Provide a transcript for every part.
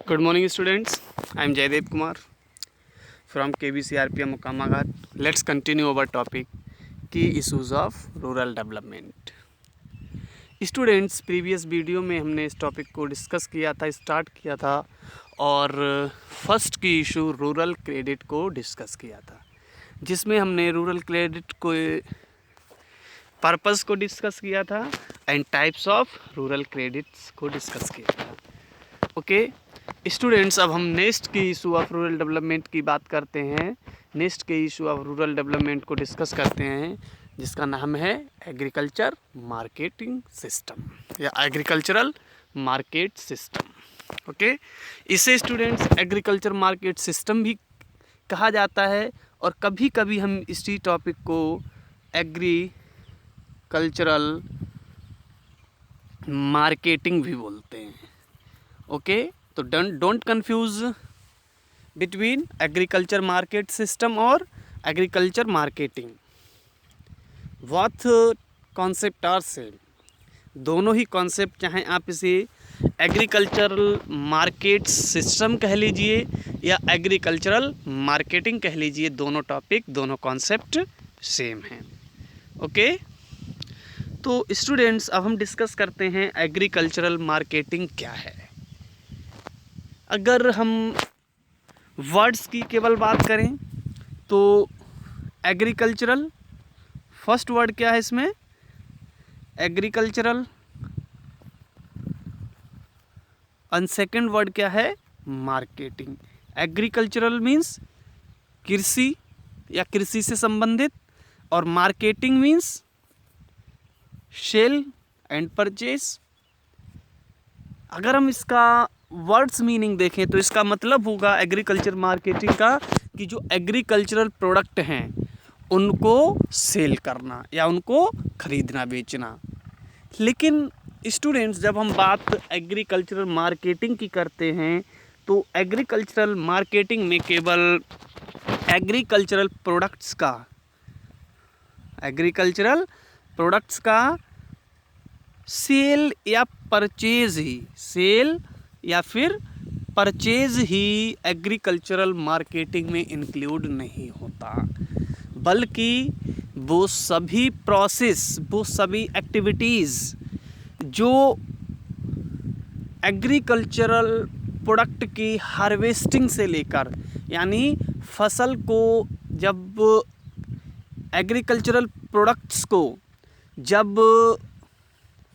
Good morning, students. I am Jaydev Kumar from KBCRPM Mokamaghat. Let's continue our topic, key issues of rural development. Students, previous video में हमने इस topic को discuss किया था, start किया था और फर्स्ट की इशू रूरल क्रेडिट को डिस्कस किया था, जिसमें हमने रूरल क्रेडिट को पर्पस को डिस्कस किया था and types of rural credits को डिस्कस किया था. ओके स्टूडेंट्स, अब हम नेक्स्ट की इशू ऑफ रूरल डेवलपमेंट की बात करते हैं. नेक्स्ट के इशू ऑफ रूरल डेवलपमेंट को डिस्कस करते हैं, जिसका नाम है एग्रीकल्चर मार्केटिंग सिस्टम या एग्रीकल्चरल मार्केट सिस्टम. ओके, इसे स्टूडेंट्स एग्रीकल्चर मार्केट सिस्टम भी कहा जाता है और कभी कभी हम इसी टॉपिक को एग्रीकल्चरल मार्केटिंग भी बोलते हैं. ओके, तो don't confuse between agriculture market system और agriculture marketing. Both concept are same. दोनों ही कॉन्सेप्ट, चाहे आप इसे एग्रीकल्चरल मार्केट सिस्टम कह लीजिए या एग्रीकल्चरल मार्केटिंग कह लीजिए, दोनों टॉपिक, दोनों कॉन्सेप्ट सेम हैं. ओके, तो स्टूडेंट्स, अब हम डिस्कस करते हैं एग्रीकल्चरल मार्केटिंग क्या है. अगर हम वर्ड्स की केवल बात करें तो एग्रीकल्चरल, फर्स्ट वर्ड क्या है इसमें, एग्रीकल्चरल, और सेकंड वर्ड क्या है, मार्केटिंग. एग्रीकल्चरल मीन्स कृषि या कृषि से संबंधित, और marketing means sale and purchase. अगर हम इसका वर्ड्स मीनिंग देखें तो इसका मतलब होगा एग्रीकल्चर मार्केटिंग का कि जो एग्रीकल्चरल प्रोडक्ट हैं उनको सेल करना या उनको खरीदना बेचना. लेकिन स्टूडेंट्स, जब हम बात एग्रीकल्चरल मार्केटिंग की करते हैं तो एग्रीकल्चरल मार्केटिंग में केवल एग्रीकल्चरल प्रोडक्ट्स का सेल या परचेज ही, सेल या फिर परचेज ही एग्रीकल्चरल मार्केटिंग में इंक्लूड नहीं होता, बल्कि वो सभी प्रोसेस, वो सभी एक्टिविटीज़ जो एग्रीकल्चरल प्रोडक्ट की हार्वेस्टिंग से लेकर, यानी फसल को जब एग्रीकल्चरल प्रोडक्ट्स को जब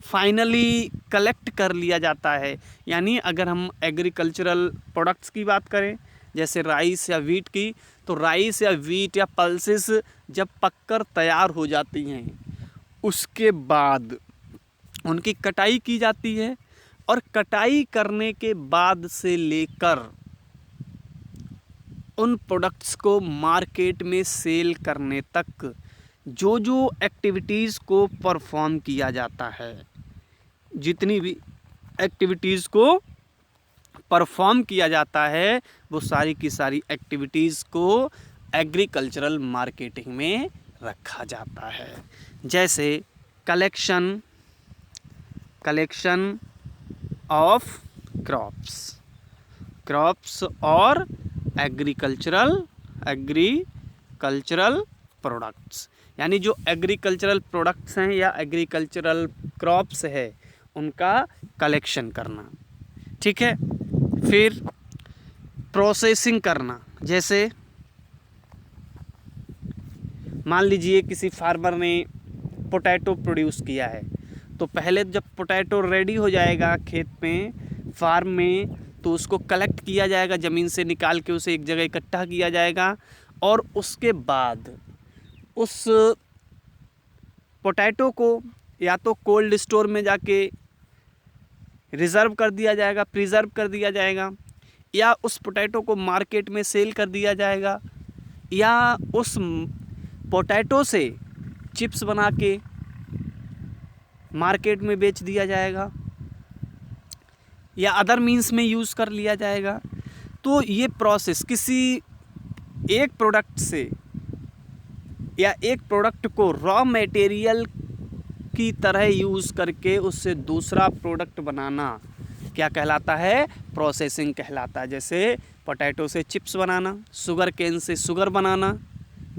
फाइनली कलेक्ट कर लिया जाता है, यानी अगर हम एग्रीकल्चरल प्रोडक्ट्स की बात करें जैसे राइस या वीट की, तो राइस या वीट या पल्सेस जब पककर तैयार हो जाती हैं उसके बाद उनकी कटाई की जाती है, और कटाई करने के बाद से लेकर उन प्रोडक्ट्स को मार्केट में सेल करने तक जो जो एक्टिविटीज़ को परफॉर्म किया जाता है, जितनी भी एक्टिविटीज़ को परफॉर्म किया जाता है, वो सारी की सारी एक्टिविटीज़ को एग्रीकल्चरल मार्केटिंग में रखा जाता है. जैसे कलेक्शन ऑफ क्रॉप्स और एग्रीकल्चरल प्रोडक्ट्स, यानी जो एग्रीकल्चरल प्रोडक्ट्स हैं या एग्रीकल्चरल क्रॉप्स है उनका कलेक्शन करना. ठीक है, फिर प्रोसेसिंग करना. जैसे मान लीजिए किसी फार्मर ने पोटैटो प्रोड्यूस किया है, तो पहले जब पोटैटो रेडी हो जाएगा खेत में, फार्म में, तो उसको कलेक्ट किया जाएगा, ज़मीन से निकाल के उसे एक जगह इकट्ठा किया जाएगा, और उसके बाद उस पोटैटो को या तो कोल्ड स्टोर में जाके रिज़र्व कर दिया जाएगा, प्रिज़र्व कर दिया जाएगा, या उस पोटैटो को मार्केट में सेल कर दिया जाएगा, या उस पोटैटो से चिप्स बना के मार्केट में बेच दिया जाएगा, या अदर मीन्स में यूज़ कर लिया जाएगा. तो ये प्रोसेस किसी एक प्रोडक्ट से या एक प्रोडक्ट को रॉ मटेरियल की तरह यूज़ करके उससे दूसरा प्रोडक्ट बनाना, क्या कहलाता है? प्रोसेसिंग कहलाता है। जैसे पोटैटो से चिप्स बनाना, शुगर केन से शुगर बनाना,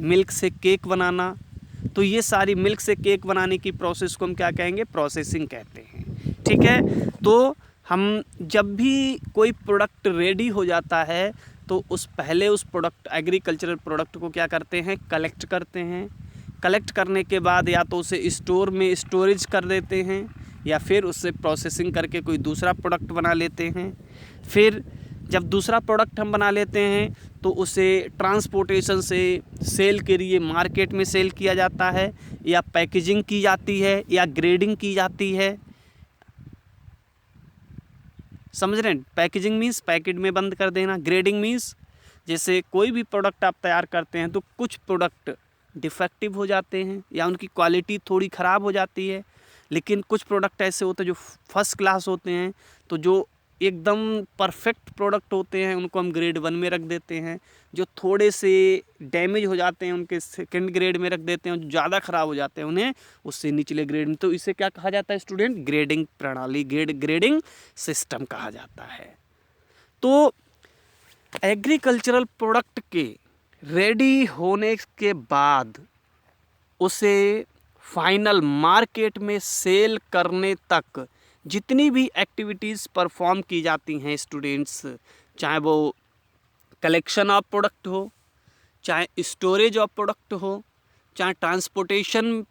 मिल्क से केक बनाना, तो ये सारी मिल्क से केक बनाने की प्रोसेस को हम क्या कहेंगे? प्रोसेसिंग कहते हैं। ठीक है, तो हम जब भी कोई प्रोडक्ट रेडी हो जाता है तो पहले उस प्रोडक्ट, एग्रीकल्चरल प्रोडक्ट को क्या करते हैं? कलेक्ट करते हैं। कलेक्ट करने के बाद या तो उसे स्टोर में स्टोरेज कर देते हैं या फिर उससे प्रोसेसिंग करके कोई दूसरा प्रोडक्ट बना लेते हैं। फिर जब दूसरा प्रोडक्ट हम बना लेते हैं तो उसे ट्रांसपोर्टेशन से सेल के लिए मार्केट में सेल किया जाता है, या पैकेजिंग की जाती है, या ग्रेडिंग की जाती है। समझ रहे हैं? पैकेजिंग मीन्स पैकेट में बंद कर देना, ग्रेडिंग मीन्स जैसे कोई भी प्रोडक्ट आप तैयार करते हैं तो कुछ प्रोडक्ट डिफेक्टिव हो जाते हैं या उनकी क्वालिटी थोड़ी ख़राब हो जाती है, लेकिन कुछ प्रोडक्ट ऐसे होते हैं जो फर्स्ट क्लास होते हैं, तो जो एकदम परफेक्ट प्रोडक्ट होते हैं उनको हम ग्रेड 1 में रख देते हैं। जो थोड़े से डैमेज हो जाते हैं उनके सेकंड ग्रेड में रख देते हैं, जो ज़्यादा ख़राब हो जाते हैं उन्हें उससे निचले ग्रेड में। तो इसे क्या कहा जाता है स्टूडेंट? ग्रेडिंग प्रणाली, ग्रेडिंग सिस्टम कहा जाता है। तो एग्रीकल्चरल प्रोडक्ट के रेडी होने के बाद उसे फाइनल मार्केट में सेल करने तक जितनी भी एक्टिविटीज़ परफॉर्म की जाती हैं स्टूडेंट्स, चाहे वो कलेक्शन ऑफ प्रोडक्ट हो, चाहे स्टोरेज ऑफ प्रोडक्ट हो, चाहे ट्रांसपोर्टेशन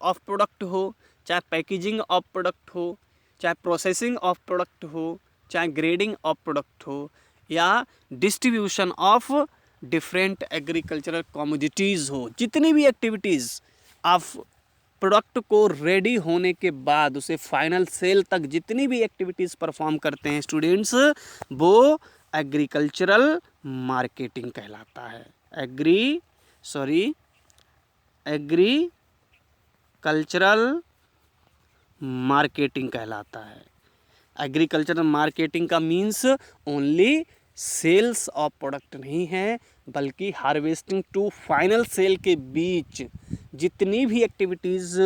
ऑफ प्रोडक्ट हो, चाहे पैकेजिंग ऑफ प्रोडक्ट हो, चाहे प्रोसेसिंग ऑफ प्रोडक्ट हो, चाहे ग्रेडिंग ऑफ प्रोडक्ट हो, या distribution of different agricultural commodities हो, जितनी भी एक्टिविटीज़ ऑफ प्रोडक्ट को रेडी होने के बाद उसे फाइनल सेल तक जितनी भी एक्टिविटीज़ परफॉर्म करते हैं स्टूडेंट्स, वो एग्रीकल्चरल मार्केटिंग कहलाता है। एग्रीकल्चरल मार्केटिंग कहलाता है। एग्रीकल्चरल मार्केटिंग का means only sales of product नहीं है, बल्कि हार्वेस्टिंग टू फाइनल सेल के बीच जितनी भी एक्टिविटीज़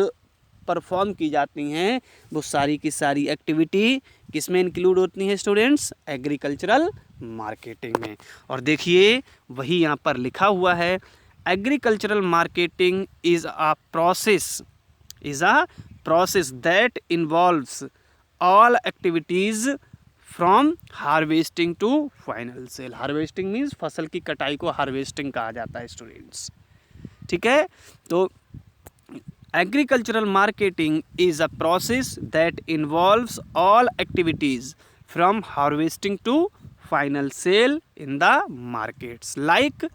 परफॉर्म की जाती हैं वो सारी की सारी एक्टिविटी किस में इंक्लूड होती हैं स्टूडेंट्स? एग्रीकल्चरल मार्केटिंग में। और देखिए वही यहाँ पर लिखा हुआ है, agricultural marketing is a process that involves all activities from harvesting to final sale. Harvesting means फसल की कटाई को हार्वेस्टिंग कहा जाता है स्टूडेंट्स। ठीक है, तो agricultural marketing is a process that involves all activities from harvesting to final sale in the markets like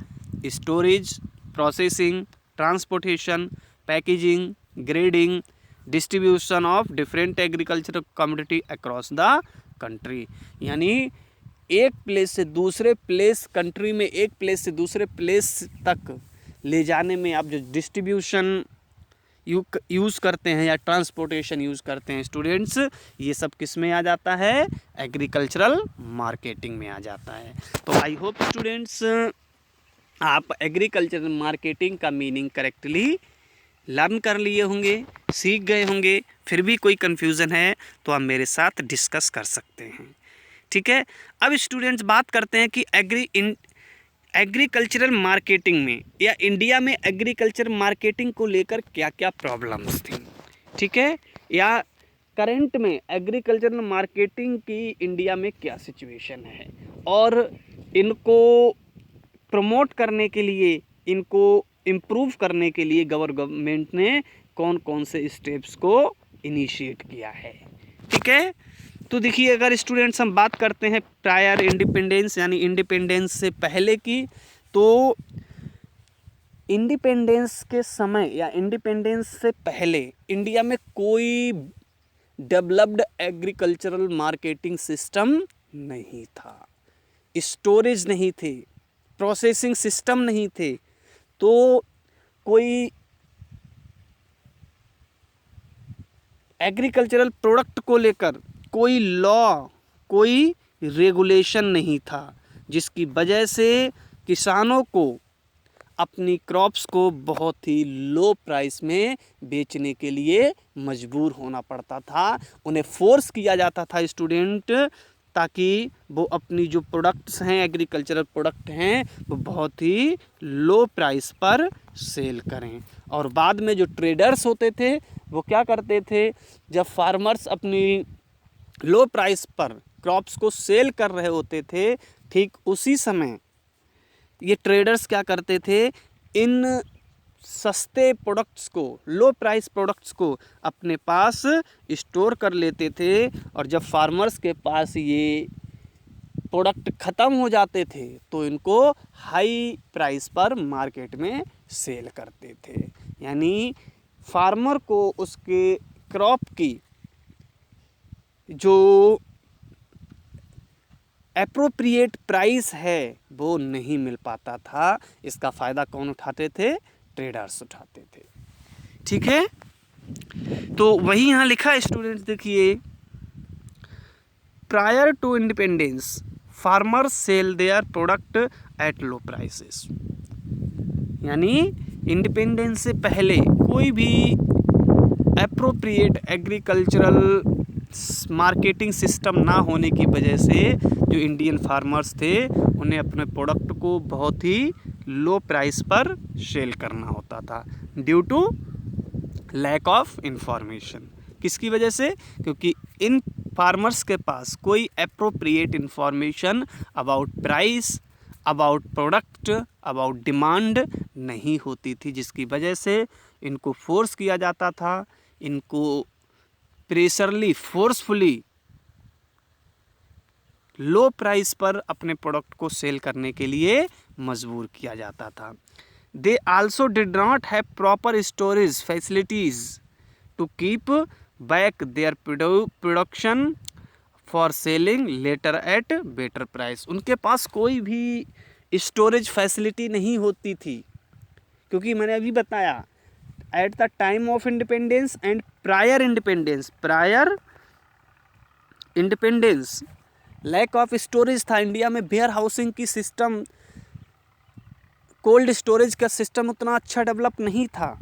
storage, processing, transportation, packaging, grading, distribution of different agricultural commodity across the country. यानी एक place से दूसरे place, country में एक place से दूसरे place तक ले जाने में आप जो डिस्ट्रीब्यूशन यूज़ करते हैं या ट्रांसपोर्टेशन यूज़ करते हैं स्टूडेंट्स, ये सब किस में आ जाता है? एग्रीकल्चरल मार्केटिंग में आ जाता है। तो आई होप स्टूडेंट्स आप एग्रीकल्चरल मार्केटिंग का मीनिंग करेक्टली लर्न कर लिए होंगे, सीख गए होंगे। फिर भी कोई कन्फ्यूज़न है तो आप मेरे साथ डिस्कस कर सकते हैं। ठीक है, अब स्टूडेंट्स बात करते हैं कि एग्रीकल्चरल मार्केटिंग में या इंडिया में एग्रीकल्चर मार्केटिंग को लेकर क्या क्या प्रॉब्लम्स थी। ठीक है, या करंट में एग्रीकल्चरल मार्केटिंग की इंडिया में क्या सिचुएशन है और इनको प्रमोट करने के लिए, इनको इम्प्रूव करने के लिए गवर्नमेंट ने कौन कौन से स्टेप्स को इनिशिएट किया है। ठीक है, तो देखिए अगर स्टूडेंट्स हम बात करते हैं प्रायर इंडिपेंडेंस यानी इंडिपेंडेंस से पहले की, तो इंडिपेंडेंस के समय या इंडिपेंडेंस से पहले इंडिया में कोई डेवलप्ड एग्रीकल्चरल मार्केटिंग सिस्टम नहीं था, स्टोरेज नहीं थे, प्रोसेसिंग सिस्टम नहीं थे, तो कोई एग्रीकल्चरल प्रोडक्ट को लेकर कोई लॉ, कोई रेगुलेशन नहीं था, जिसकी वजह से किसानों को अपनी क्रॉप्स को बहुत ही लो प्राइस में बेचने के लिए मजबूर होना पड़ता था। उन्हें फोर्स किया जाता था स्टूडेंट, ताकि वो अपनी जो प्रोडक्ट्स हैं, एग्रीकल्चरल प्रोडक्ट हैं, वो बहुत ही लो प्राइस पर सेल करें। और बाद में जो ट्रेडर्स होते थे वो क्या करते थे, जब फार्मर्स अपनी लो प्राइस पर क्रॉप्स को सेल कर रहे होते थे, ठीक उसी समय ये ट्रेडर्स क्या करते थे, इन सस्ते प्रोडक्ट्स को, लो प्राइस प्रोडक्ट्स को अपने पास स्टोर कर लेते थे। और जब फार्मर्स के पास ये प्रोडक्ट ख़त्म हो जाते थे तो इनको हाई प्राइस पर मार्केट में सेल करते थे। यानी फार्मर को उसके क्रॉप की जो एप्रोप्रिएट प्राइस है वो नहीं मिल पाता था। इसका फ़ायदा कौन उठाते थे, ट्रेडर्स उठाते थे। ठीक है, तो वही यहाँ लिखा है स्टूडेंट्स, देखिए, prior to independence farmers sell their product at low prices. यानी इंडिपेंडेंस से पहले कोई भी एप्रोप्रिएट एग्रीकल्चरल मार्केटिंग सिस्टम ना होने की वजह से जो इंडियन फार्मर्स थे उन्हें अपने प्रोडक्ट को बहुत ही लो प्राइस पर सेल करना होता था, due to lack of information. किसकी वजह से, क्योंकि इन फार्मर्स के पास कोई appropriate information about price, about product, about demand नहीं होती थी, जिसकी वजह से इनको फोर्स किया जाता था, इनको प्रेशरली, फोर्सफुली लो प्राइस पर अपने प्रोडक्ट को सेल करने के लिए मजबूर किया जाता था। They also did not have proper storage facilities to keep back their production for selling later at better price. उनके पास कोई भी स्टोरेज फैसिलिटी नहीं होती थी, क्योंकि मैंने अभी बताया at the time of independence and prior independence lack of storage था। इंडिया में वेयर हाउसिंग की सिस्टम, कोल्ड स्टोरेज का सिस्टम उतना अच्छा डेवलप नहीं था,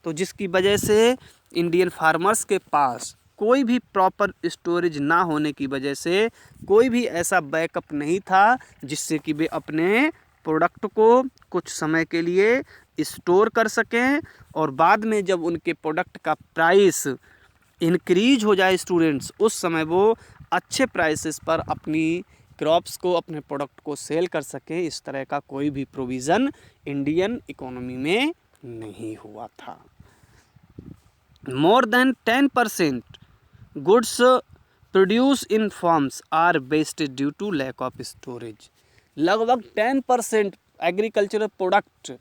तो जिसकी वजह से इंडियन फार्मर्स के पास कोई भी प्रॉपर स्टोरेज ना होने की वजह से कोई भी ऐसा बैकअप नहीं था जिससे कि वे अपने प्रोडक्ट को कुछ समय के लिए स्टोर कर सकें, और बाद में जब उनके प्रोडक्ट का प्राइस इंक्रीज हो जाए स्टूडेंट्स, उस समय वो अच्छे प्राइसेस पर अपनी क्रॉप्स को, अपने प्रोडक्ट को सेल कर सकें। इस तरह का कोई भी प्रोविज़न इंडियन इकोनॉमी में नहीं हुआ था। More than 10% goods produce in farms are wasted due to lack of storage. लगभग 10% एग्रीकल्चरल प्रोडक्ट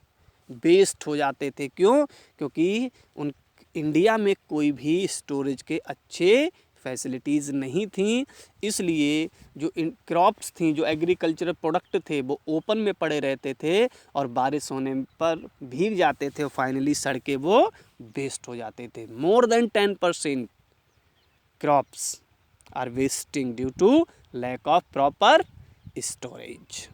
वेस्ट हो जाते थे। क्यों? क्योंकि उन इंडिया में कोई भी स्टोरेज के अच्छे फैसिलिटीज़ नहीं थी, इसलिए जो क्रॉप्स थी, जो एग्रीकल्चरल प्रोडक्ट थे, वो ओपन में पड़े रहते थे और बारिश होने पर भीग जाते थे और फाइनली सड़ के वो वेस्ट हो जाते थे। More than 10% crops are wasting due to lack of proper storage.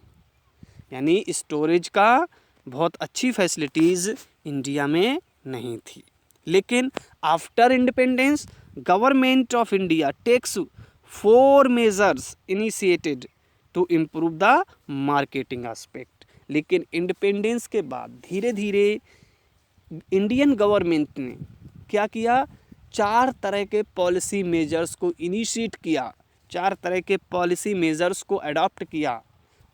यानी स्टोरेज का बहुत अच्छी फैसिलिटीज़ इंडिया में नहीं थी। लेकिन after independence government of India takes 4 measures initiated to improve the marketing aspect. लेकिन इंडिपेंडेंस के बाद धीरे धीरे इंडियन गवर्नमेंट ने क्या किया, 4 तरह के पॉलिसी मेजर्स को इनिशिएट किया, 4 तरह के पॉलिसी मेजर्स को अडॉप्ट किया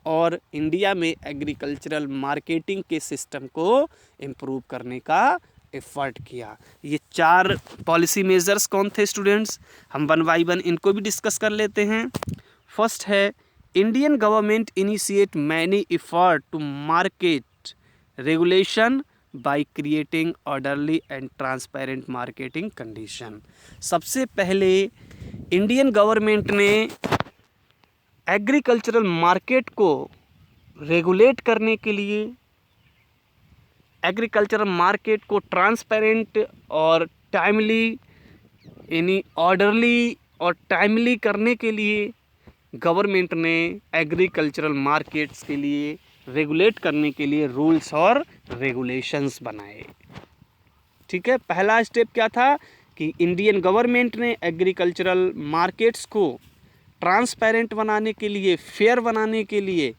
और इंडिया में एग्रीकल्चरल मार्केटिंग के सिस्टम को इम्प्रूव करने का एफर्ट किया। ये 4 पॉलिसी मेजर्स कौन थे स्टूडेंट्स, हम 1 बाय 1 इनको भी डिस्कस कर लेते हैं। फर्स्ट है, Indian government initiate many effort to market regulation by creating orderly and transparent marketing condition. सबसे पहले इंडियन गवर्नमेंट ने एग्रीकल्चरल मार्केट को रेगुलेट करने के लिए, एग्रीकल्चरल मार्केट को ट्रांसपेरेंट और टाइमली, यानी ऑर्डरली और टाइमली करने के लिए गवर्नमेंट ने एग्रीकल्चरल मार्केट्स के लिए रेगुलेट करने के लिए रूल्स और रेगुलेशंस बनाए। ठीक है, पहला स्टेप क्या था कि इंडियन गवर्नमेंट ने एग्रीकल्चरल मार्केट्स को ट्रांसपेरेंट बनाने के लिए, फेयर बनाने के लिए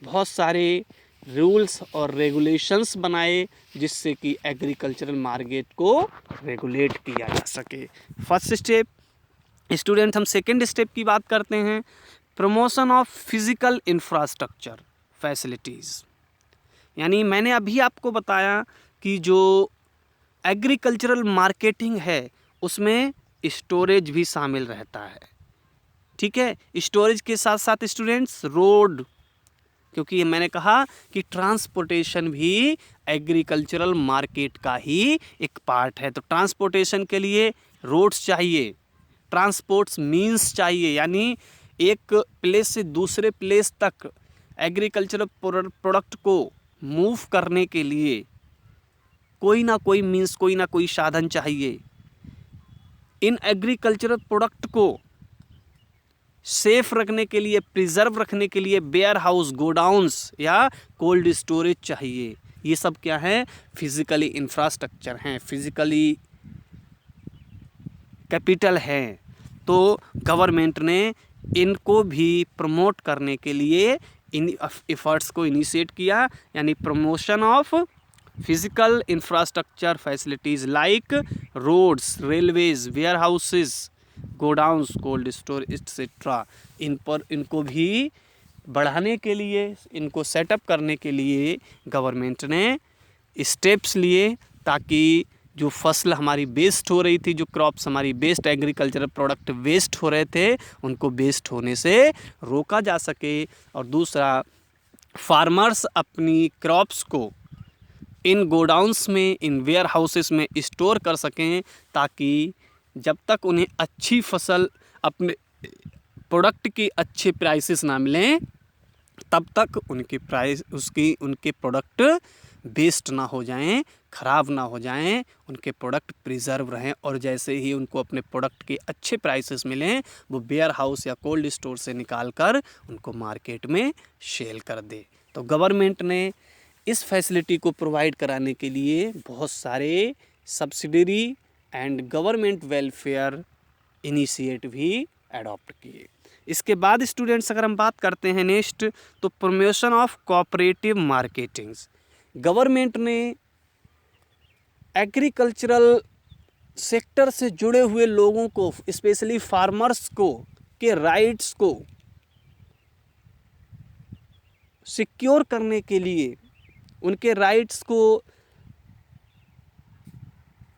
बहुत सारे रूल्स और रेगुलेशंस बनाए, जिससे कि एग्रीकल्चरल मार्केट को रेगुलेट किया जा सके। First step. स्टूडेंट, हम सेकेंड स्टेप की बात करते हैं, promotion of physical infrastructure facilities. यानी मैंने अभी आपको बताया कि जो एग्रीकल्चरल मार्केटिंग है उसमें स्टोरेज भी शामिल रहता है। ठीक है, स्टोरेज के साथ साथ स्टूडेंट्स रोड, क्योंकि मैंने कहा कि ट्रांसपोर्टेशन भी एग्रीकल्चरल मार्केट का ही एक पार्ट है। तो ट्रांसपोर्टेशन के लिए रोड्स चाहिए, ट्रांसपोर्ट्स मींस चाहिए, यानी एक प्लेस से दूसरे प्लेस तक एग्रीकल्चरल प्रोडक्ट को मूव करने के लिए कोई ना कोई मींस, कोई ना कोई साधन चाहिए। इन एग्रीकल्चरल प्रोडक्ट को सेफ रखने के लिए, प्रिजर्व रखने के लिए वेयर हाउस, गोडाउन्स या कोल्ड स्टोरेज चाहिए। ये सब क्या है? फिजिकली इंफ्रास्ट्रक्चर हैं, फिजिकली कैपिटल है। तो गवर्नमेंट ने इनको भी प्रमोट करने के लिए इन एफर्ट्स को इनिशिएट किया, यानी promotion of physical infrastructure facilities like roads, railways, warehouses, godowns, cold store etcetera. इनको भी बढ़ाने के लिए, इनको सेटअप करने के लिए गवर्नमेंट ने स्टेप्स लिए, ताकि जो फसल हमारी वेस्ट हो रही थी, जो क्रॉप्स हमारी वेस्ट, एग्रीकल्चरल प्रोडक्ट वेस्ट हो रहे थे, उनको वेस्ट होने से रोका जा सके। और दूसरा, फार्मर्स अपनी क्रॉप्स को इन गोडाउन्स में, इन वेयर हाउसेस में स्टोर कर सकें, ताकि जब तक उन्हें अच्छी फसल, अपने प्रोडक्ट की अच्छे प्राइसेस ना मिलें, तब तक उनके प्रोडक्ट वेस्ट ना हो जाएं, ख़राब ना हो जाएं, उनके प्रोडक्ट प्रिजर्व रहें। और जैसे ही उनको अपने प्रोडक्ट के अच्छे प्राइसेस मिलें, वो वेयर हाउस या कोल्ड स्टोर से निकाल कर उनको मार्केट में सेल कर दे। तो गवर्नमेंट ने इस फैसिलिटी को प्रोवाइड कराने के लिए बहुत सारे subsidiary and government welfare initiative भी अडॉप्ट किए। इसके बाद स्टूडेंट्स, अगर हम बात करते हैं नेक्स्ट, तो promotion of cooperative marketings. Government ने एग्रीकल्चरल सेक्टर से जुड़े हुए लोगों को, स्पेशली फार्मर्स को, के राइट्स को सिक्योर करने के लिए, उनके राइट्स को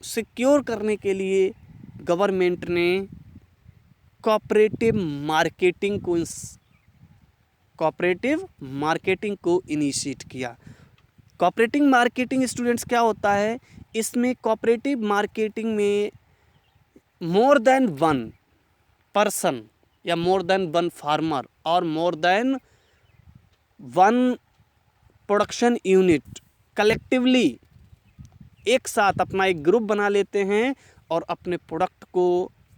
सिक्योर करने के लिए गवर्नमेंट ने कोऑपरेटिव मार्केटिंग को इनिशिएट किया। कोऑपरेटिव मार्केटिंग स्टूडेंट्स क्या होता है? इसमें कोऑपरेटिव मार्केटिंग में मोर देन वन पर्सन या मोर देन वन फार्मर और मोर than one production unit collectively एक साथ अपना एक ग्रुप बना लेते हैं और अपने प्रोडक्ट को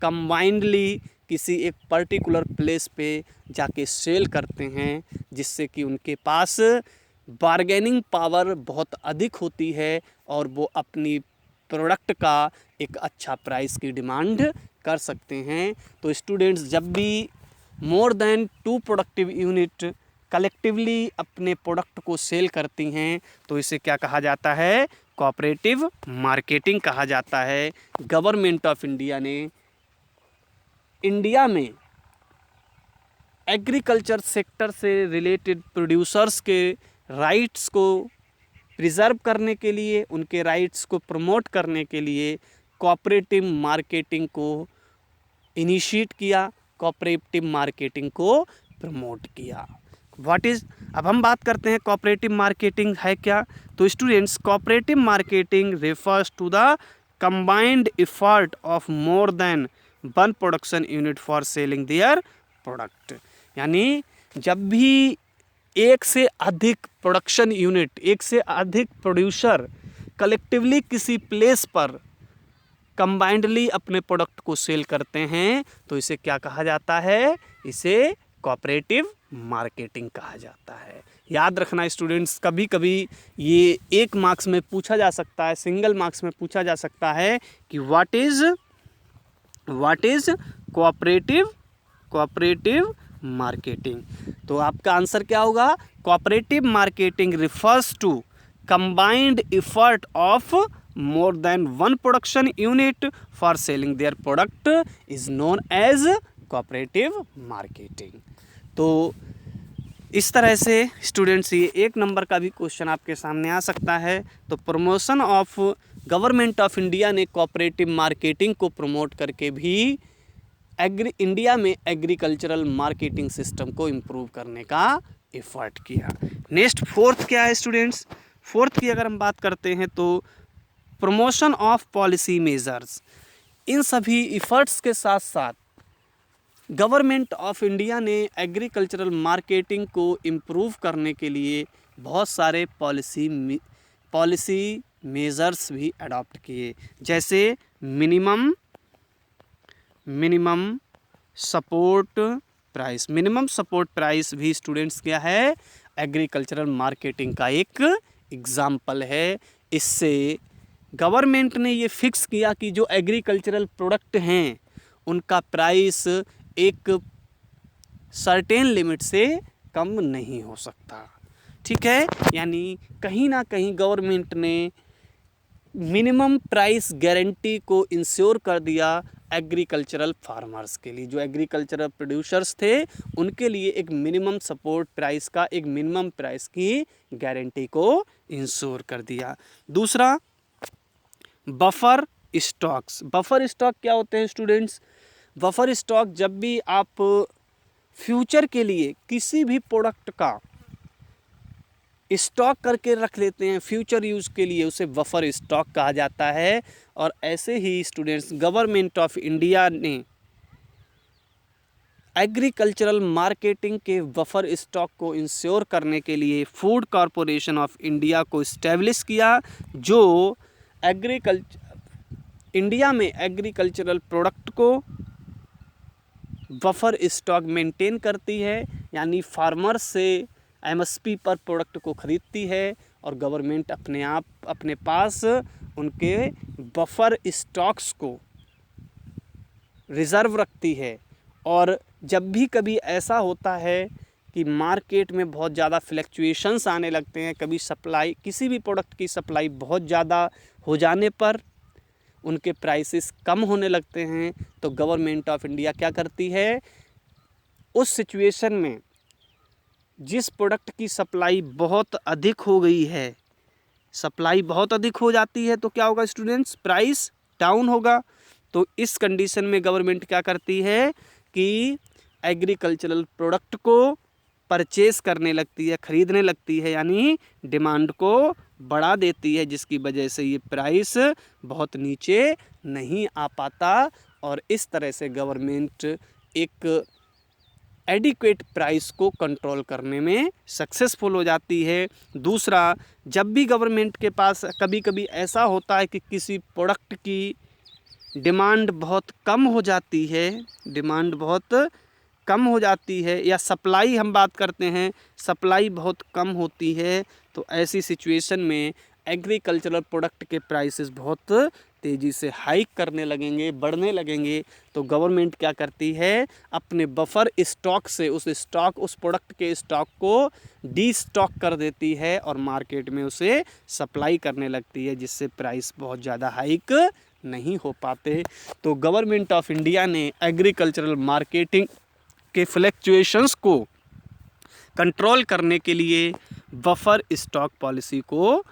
कंबाइंडली किसी एक पर्टिकुलर प्लेस पे जाके सेल करते हैं, जिससे कि उनके पास बार्गेनिंग पावर बहुत अधिक होती है और वो अपनी प्रोडक्ट का एक अच्छा प्राइस की डिमांड कर सकते हैं। तो स्टूडेंट्स, जब भी more than 2 productive unit collectively अपने प्रोडक्ट को सेल करती हैं, तो इसे क्या कहा जाता है? कोऑपरेटिव मार्केटिंग कहा जाता है। गवर्नमेंट ऑफ इंडिया ने इंडिया में एग्रीकल्चर सेक्टर से रिलेटेड प्रोड्यूसर्स के राइट्स को प्रिजर्व करने के लिए, उनके राइट्स को प्रमोट करने के लिए कोऑपरेटिव मार्केटिंग को इनिशिएट किया, कोऑपरेटिव मार्केटिंग को प्रमोट किया। अब हम बात करते हैं कोऑपरेटिव मार्केटिंग है क्या। तो students, cooperative marketing refers to the combined effort of more than one production unit for selling their product. यानी जब भी एक से अधिक प्रोडक्शन यूनिट, एक से अधिक प्रोड्यूसर कलेक्टिवली किसी प्लेस पर कंबाइंडली अपने प्रोडक्ट को सेल करते हैं, तो इसे क्या कहा जाता है? इसे कोऑपरेटिव मार्केटिंग कहा जाता है। याद रखना स्टूडेंट्स, कभी कभी ये 1 मार्क्स में पूछा जा सकता है, सिंगल मार्क्स में पूछा जा सकता है कि व्हाट इज कोऑपरेटिव मार्केटिंग। तो आपका आंसर क्या होगा? Cooperative marketing refers to combined effort of more than one production unit for selling their product is known as cooperative marketing। तो इस तरह से स्टूडेंट्स ये 1 नंबर का भी क्वेश्चन आपके सामने आ सकता है। तो promotion of government of India ने कोऑपरेटिव मार्केटिंग को प्रमोट करके भी इंडिया में एग्रीकल्चरल मार्केटिंग सिस्टम को इम्प्रूव करने का एफर्ट किया। नेक्स्ट 4th क्या है स्टूडेंट्स? 4th की अगर हम बात करते हैं तो प्रमोशन ऑफ पॉलिसी मेजर्स। इन सभी इफ़र्ट्स के साथ साथ गवर्नमेंट ऑफ इंडिया ने एग्रीकल्चरल मार्केटिंग को इम्प्रूव करने के लिए बहुत सारे पॉलिसी मेजर्स भी अडॉप्ट किए, जैसे minimum support price. Minimum support price भी स्टूडेंट्स क्या है? एग्रीकल्चरल मार्केटिंग का एक एग्जाम्पल है। इससे गवर्नमेंट ने ये फिक्स किया कि जो एग्रीकल्चरल प्रोडक्ट हैं उनका प्राइस एक सर्टेन लिमिट से कम नहीं हो सकता। ठीक है, यानी कहीं ना कहीं गवर्नमेंट ने मिनिमम प्राइस गारंटी को इंश्योर कर दिया एग्रीकल्चरल फार्मर्स के लिए। जो एग्रीकल्चरल प्रोड्यूसर्स थे उनके लिए एक मिनिमम सपोर्ट प्राइस का, एक मिनिमम प्राइस की गारंटी को इंश्योर कर दिया। दूसरा, बफर स्टॉक्स। बफर स्टॉक क्या होते हैं स्टूडेंट्स? बफर स्टॉक जब भी आप फ्यूचर के लिए किसी भी प्रोडक्ट का स्टॉक करके रख लेते हैं फ्यूचर यूज़ के लिए, उसे बफर स्टॉक कहा जाता है। और ऐसे ही स्टूडेंट्स गवर्नमेंट ऑफ इंडिया ने एग्रीकल्चरल मार्केटिंग के बफर स्टॉक को इंश्योर करने के लिए फूड कॉरपोरेशन ऑफ इंडिया को इस्टेब्लिश किया, जो इंडिया में एग्रीकल्चरल प्रोडक्ट को बफर स्टॉक मेंटेन करती है, यानी फार्मर्स से एमएसपी पर प्रोडक्ट को ख़रीदती है और गवर्नमेंट अपने पास उनके बफर स्टॉक्स को रिज़र्व रखती है। और जब भी कभी ऐसा होता है कि मार्केट में बहुत ज़्यादा फ्लक्चुएशंस आने लगते हैं, कभी सप्लाई, किसी भी प्रोडक्ट की सप्लाई बहुत ज़्यादा हो जाने पर उनके प्राइसेस कम होने लगते हैं, तो गवर्नमेंट ऑफ इंडिया क्या करती है? उस सिचुएशन में जिस प्रोडक्ट की सप्लाई बहुत अधिक हो गई है, सप्लाई बहुत अधिक हो जाती है, तो क्या होगा स्टूडेंट्स? प्राइस डाउन होगा। तो इस कंडीशन में गवर्नमेंट क्या करती है कि एग्रीकल्चरल प्रोडक्ट को परचेस करने लगती है, ख़रीदने लगती है, यानी डिमांड को बढ़ा देती है, जिसकी वजह से ये प्राइस बहुत नीचे नहीं आ पाता और इस तरह से गवर्नमेंट एक एडिक्वेट प्राइस को कंट्रोल करने में सक्सेसफुल हो जाती है। दूसरा, जब भी गवर्नमेंट के पास कभी कभी ऐसा होता है कि किसी प्रोडक्ट की डिमांड बहुत कम हो जाती है, या सप्लाई हम बात करते हैं, सप्लाई बहुत कम होती है, तो ऐसी सिचुएशन में एग्रीकल्चरल प्रोडक्ट के प्राइसेस बहुत तेज़ी से हाइक करने लगेंगे, बढ़ने लगेंगे। तो गवर्नमेंट क्या करती है? अपने बफर स्टॉक से उस प्रोडक्ट के स्टॉक को डी स्टॉक कर देती है और मार्केट में उसे सप्लाई करने लगती है, जिससे प्राइस बहुत ज़्यादा हाइक नहीं हो पाते। तो गवर्नमेंट ऑफ इंडिया ने एग्रीकल्चरल मार्केटिंग के फ्लक्चुएशंस को कंट्रोल करने के लिए बफर स्टॉक पॉलिसी को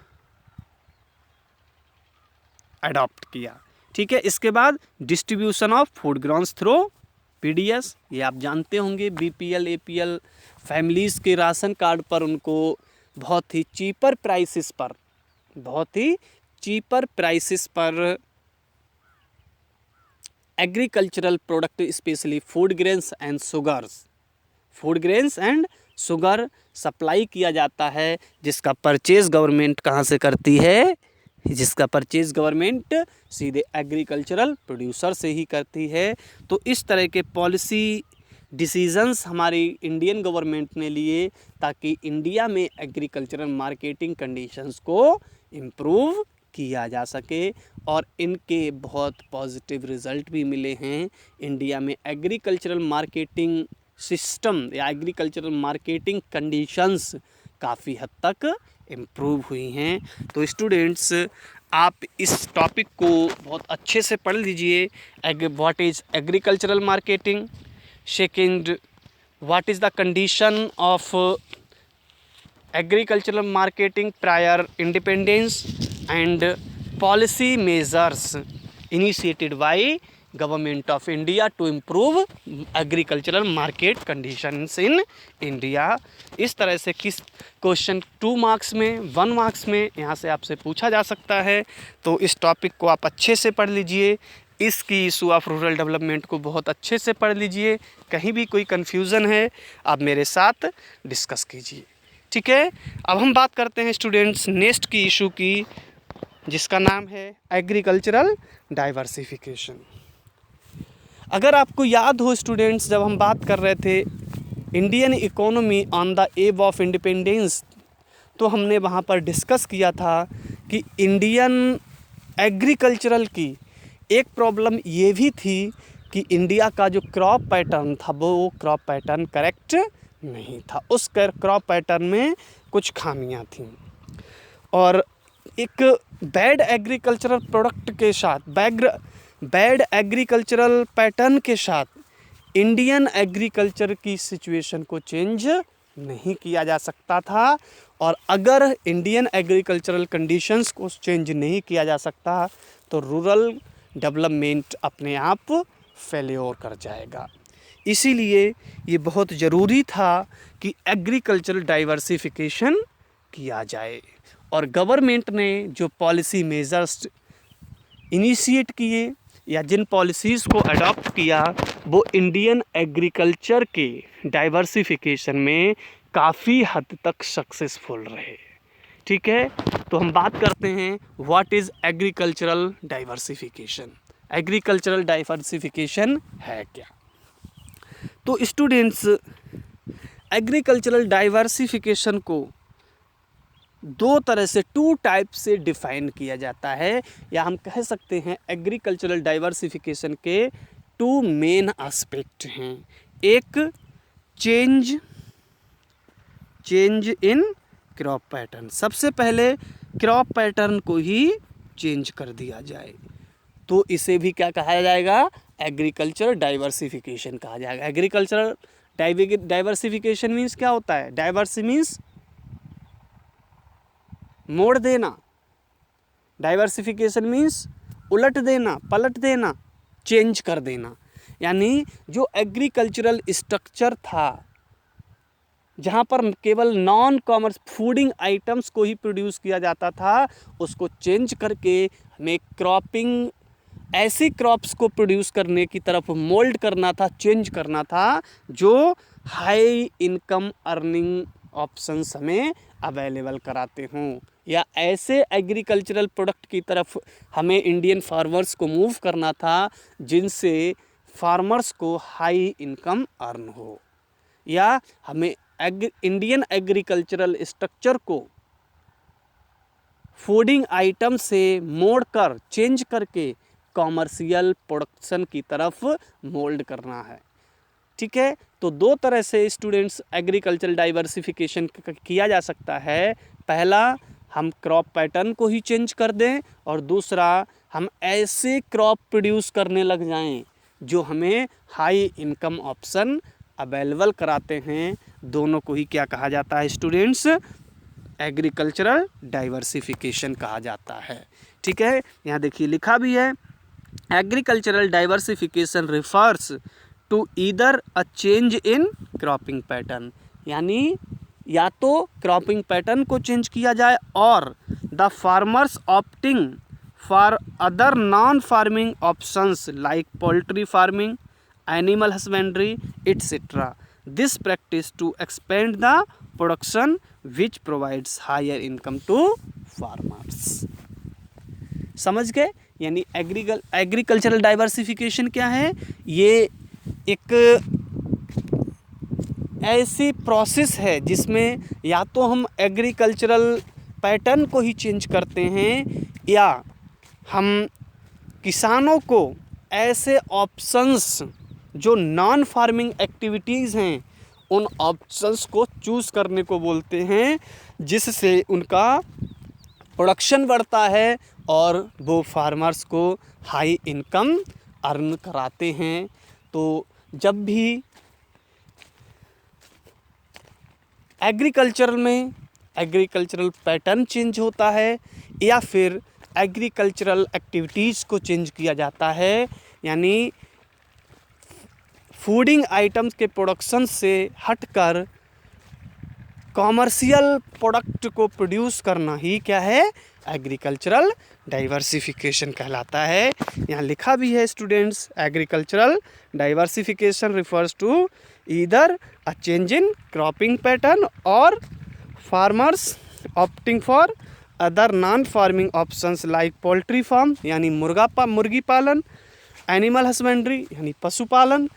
अडॉप्ट किया। ठीक है, इसके बाद distribution of food grains through PDS. ये आप जानते होंगे, बीपीएल एपीएल फैमिलीज़ के राशन कार्ड पर उनको बहुत ही चीपर प्राइसेस पर agricultural product specially food grains and sugar supply किया जाता है, जिसका परचेज गवर्नमेंट कहाँ से करती है? जिसका परचेज गवर्नमेंट सीधे एग्रीकल्चरल प्रोड्यूसर से ही करती है। तो इस तरह के पॉलिसी डिसीजंस हमारी इंडियन गवर्नमेंट ने लिए ताकि इंडिया में एग्रीकल्चरल मार्केटिंग कंडीशंस को इम्प्रूव किया जा सके, और इनके बहुत पॉजिटिव रिज़ल्ट भी मिले हैं। इंडिया में एग्रीकल्चरल मार्केटिंग सिस्टम या एग्रीकल्चरल मार्केटिंग कंडीशंस काफ़ी हद तक इम्प्रूव हुई हैं। तो स्टूडेंट्स, आप इस टॉपिक को बहुत अच्छे से पढ़ लीजिए। What is agricultural marketing, second what is the condition of agricultural marketing prior independence, and policy measures initiated by government of India to improve agricultural market conditions in India. इस तरह से किस क्वेश्चन 2 मार्क्स में, 1 marks में यहाँ से आपसे पूछा जा सकता है। तो इस टॉपिक को आप अच्छे से पढ़ लीजिए, इसकी इशू ऑफ रूरल डेवलपमेंट को बहुत अच्छे से पढ़ लीजिए। कहीं भी कोई कन्फ्यूज़न है आप मेरे साथ डिस्कस कीजिए, ठीक है। अब हम बात करते हैं स्टूडेंट्स नेक्स्ट की इशू की, जिसका नाम है एग्रीकल्चरल डाइवर्सिफिकेशन। अगर आपको याद हो स्टूडेंट्स, जब हम बात कर रहे थे Indian economy on the above of independence, तो हमने वहाँ पर डिस्कस किया था कि इंडियन एग्रीकल्चरल की एक प्रॉब्लम ये भी थी कि इंडिया का जो क्रॉप पैटर्न था वो क्रॉप पैटर्न करेक्ट नहीं था। उस क्रॉप पैटर्न में कुछ खामियां थीं, और एक बैड एग्रीकल्चरल प्रोडक्ट के साथ, बैड एग्रीकल्चरल पैटर्न के साथ इंडियन एग्रीकल्चर की सिचुएशन को चेंज नहीं किया जा सकता था। और अगर इंडियन एग्रीकल्चरल कंडीशंस को चेंज नहीं किया जा सकता तो रूरल डेवलपमेंट अपने आप फेल्योर कर जाएगा। इसीलिए ये बहुत ज़रूरी था कि एग्रीकल्चरल डाइवर्सिफिकेशन किया जाए, और गवर्नमेंट ने जो पॉलिसी मेजर्स इनिशिएट किए या जिन पॉलिसीज़ को अडॉप्ट किया वो इंडियन एग्रीकल्चर के डाइवर्सिफिकेशन में काफ़ी हद तक सक्सेसफुल रहे, ठीक है। तो हम बात करते हैं what is agricultural diversification. Agricultural diversification है क्या? तो स्टूडेंट्स, एग्रीकल्चरल डाइवर्सिफिकेशन को 2 तरह से, 2 टाइप से डिफ़ाइन किया जाता है, या हम कह सकते हैं एग्रीकल्चरल डाइवर्सिफिकेशन के 2 मेन एस्पेक्ट हैं। एक चेंज इन क्रॉप पैटर्न, सबसे पहले क्रॉप पैटर्न को ही चेंज कर दिया जाए तो इसे भी क्या कहा जाएगा? एग्रीकल्चर डाइवर्सिफिकेशन कहा जाएगा। एग्रीकल्चरल डाइवर्सिफिकेशन मीन्स क्या होता है? डाइवर्सी मीन्स मोड़ देना, डाइवर्सिफिकेशन मीन्स उलट देना, पलट देना, चेंज कर देना। यानी जो एग्रीकल्चरल स्ट्रक्चर था जहाँ पर केवल नॉन कॉमर्स फूडिंग आइटम्स को ही प्रोड्यूस किया जाता था, उसको चेंज करके हमें क्रॉपिंग, ऐसी क्रॉप्स को प्रोड्यूस करने की तरफ मोल्ड करना था, चेंज करना था जो हाई इनकम अर्निंग ऑप्शंस हमें अवेलेबल कराते हों, या ऐसे एग्रीकल्चरल प्रोडक्ट की तरफ हमें इंडियन फार्मर्स को मूव करना था जिनसे फार्मर्स को हाई इनकम अर्न हो, या हमें इंडियन एग्रीकल्चरल स्ट्रक्चर को फूडिंग आइटम से मोड़कर, चेंज करके कॉमर्शियल प्रोडक्शन की तरफ मोल्ड करना है, ठीक है। तो 2 तरह से स्टूडेंट्स एग्रीकल्चरल डाइवर्सिफिकेशन किया जा सकता है। पहला, हम क्रॉप पैटर्न को ही चेंज कर दें, और दूसरा, हम ऐसे क्रॉप प्रोड्यूस करने लग जाएं जो हमें हाई इनकम ऑप्शन अवेलेबल कराते हैं। दोनों को ही क्या कहा जाता है स्टूडेंट्स? एग्रीकल्चरल डाइवर्सिफिकेशन कहा जाता है, ठीक है। यहाँ देखिए लिखा भी है, agricultural diversification refers to either a change in cropping pattern, यानी या तो क्रॉपिंग पैटर्न को चेंज किया जाए और the farmers opting for other non farming options like poultry farming, animal husbandry etcetera, this practice to expand the production which provides higher income to farmers. समझ गए? यानी एग्रीकल्चरल डाइवर्सिफिकेशन क्या है? ये एक ऐसी प्रोसेस है जिसमें या तो हम एग्रीकल्चरल पैटर्न को ही चेंज करते हैं या हम किसानों को ऐसे ऑप्शंस जो नॉन फार्मिंग एक्टिविटीज़ हैं उन ऑप्शंस को चूज़ करने को बोलते हैं, जिससे उनका प्रोडक्शन बढ़ता है और वो फार्मर्स को हाई इनकम अर्न कराते हैं। तो जब भी एग्रीकल्चर में एग्रीकल्चरल पैटर्न चेंज होता है या फिर एग्रीकल्चरल एक्टिविटीज़ को चेंज किया जाता है, यानी फूडिंग आइटम्स के प्रोडक्शन से हटकर कॉमर्शियल प्रोडक्ट को प्रोड्यूस करना ही क्या है, एग्रीकल्चरल डाइवर्सिफिकेशन कहलाता है। यहाँ लिखा भी है students, agricultural diversification refers to either a change in cropping pattern और farmers opting for other non farming options like poultry farm यानी मुर्गी पालन, एनिमल हस्बेंड्री यानी पशुपालन।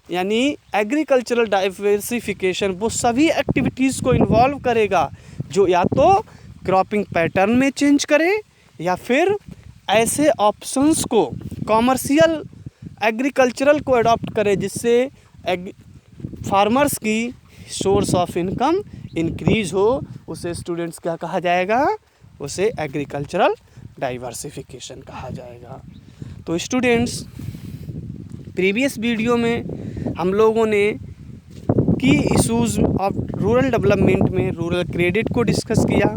यानी एग्रीकल्चरल डाइवर्सिफिकेशन वो सभी एक्टिविटीज़ को इन्वॉल्व करेगा जो या तो क्रॉपिंग पैटर्न में चेंज करे या फिर ऐसे ऑप्शंस को कॉमर्शियल एग्रीकल्चरल को अडॉप्ट करे जिससे फार्मर्स की सोर्स ऑफ इनकम इंक्रीज हो। उसे स्टूडेंट्स क्या कहा जाएगा, उसे एग्रीकल्चरल डाइवर्सिफिकेशन कहा जाएगा। तो स्टूडेंट्स, प्रीवियस वीडियो में हम लोगों ने की इश्यूज़ ऑफ रूरल डेवलपमेंट में रूरल क्रेडिट को डिस्कस किया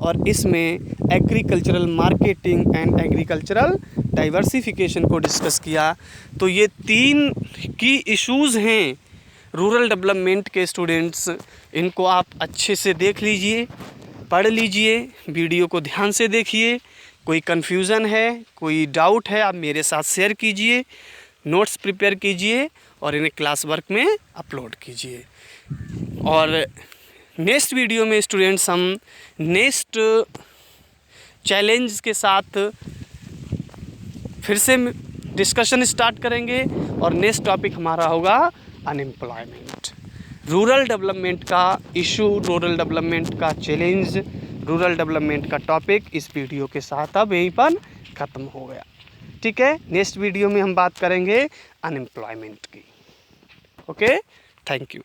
और इसमें agricultural marketing and agricultural diversification को डिस्कस किया। तो ये 3 की इश्यूज़ हैं रूरल डेवलपमेंट के स्टूडेंट्स, इनको आप अच्छे से देख लीजिए, पढ़ लीजिए, वीडियो को ध्यान से देखिए। कोई कन्फ्यूज़न है, कोई डाउट है, आप मेरे साथ शेयर कीजिए, नोट्स प्रिपेयर कीजिए और इन्हें क्लास वर्क में अपलोड कीजिए। और नेक्स्ट वीडियो में स्टूडेंट्स हम नेक्स्ट चैलेंज के साथ फिर से डिस्कशन स्टार्ट करेंगे और नेक्स्ट टॉपिक हमारा होगा अनएम्प्लॉयमेंट। रूरल डेवलपमेंट का इशू, रूरल डेवलपमेंट का चैलेंज, रूरल डेवलपमेंट का टॉपिक इस वीडियो के साथ अब यहीं पर ख़त्म हो गया। ठीक है, नेक्स्ट वीडियो में हम बात करेंगे अनएम्प्लॉयमेंट की। Okay, thank you.